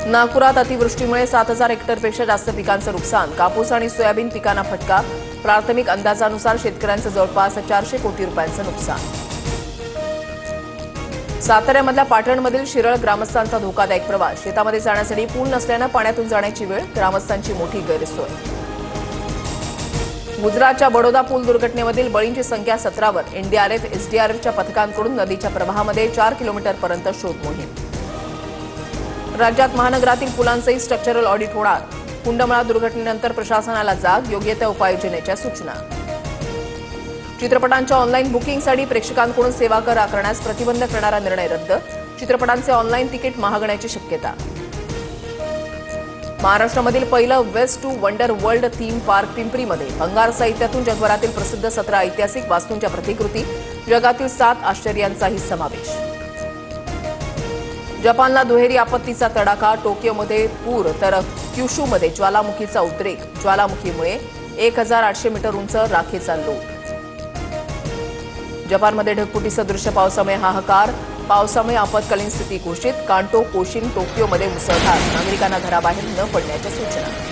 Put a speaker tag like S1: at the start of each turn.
S1: नागपुरात अतिवृष्टीमुळे 7,000 हेक्टरपेक्षा जास्त पिकांचं नुकसान. कापूस आणि सोयाबीन पिकांना फटका. प्राथमिक अंदाजानुसार शेतकऱ्यांचं जवळपास 400 कोटी रुपयांचं नुकसान. साताऱ्यामधल्या पाटणमधील शिरळ ग्रामस्थांचा धोकादायक प्रवास. शेतामध्ये जाण्यासाठी पूल नसल्यानं पाण्यातून जाण्याची वेळ. ग्रामस्थांची मोठी गैरसोय. गुजरातच्या बडोदा पूल दुर्घटनेमधील बळींची संख्या 17वर. एनडीआरएफ एसडीआरएफच्या पथकांकडून नदीच्या प्रवाहामध्ये 4 किलोमीटरपर्यंत शोध मोहीम. राज्यात महानगरातील पुलांचंही स्ट्रक्चरल ऑडिट होणार. कुंडमळा दुर्घटनेनंतर प्रशासनाला जाग. योग्य त्या उपाययोजनेच्या सूचना. चित्रपटांच्या ऑनलाईन बुकिंगसाठी प्रेक्षकांकडून सेवा कर आकारण्यास प्रतिबंध करणारा निर्णय रद्द. चित्रपटांचे ऑनलाईन तिकीट महागण्याची शक्यता. महाराष्ट्रामधील पहिलं waste to wonder world theme park पिंपरीमध्ये. भंगार साहित्यातून जगभरातील प्रसिद्ध 17 ऐतिहासिक वास्तूंच्या प्रतिकृती. जगातील 7 आश्चर्यांचाही समावेश. जपानला दुहेरी आपत्तीचा तडाखा. टोकियोमध्ये पूर तर क्युशूमध्ये ज्वालामुखीचा उद्रेक. ज्वालामुखीमुळे 1800 मीटर उंच राखेचा लोट. जपानमध्ये ढगफुटीसदृश पावसामुळे हाहाकार. पावसामुळे आपत्कालीन स्थिती घोषित. कांटो, कोशिन, टोकियोमध्ये मुसळधार. नागरिकांना घराबाहेर न पडण्याच्या सूचना.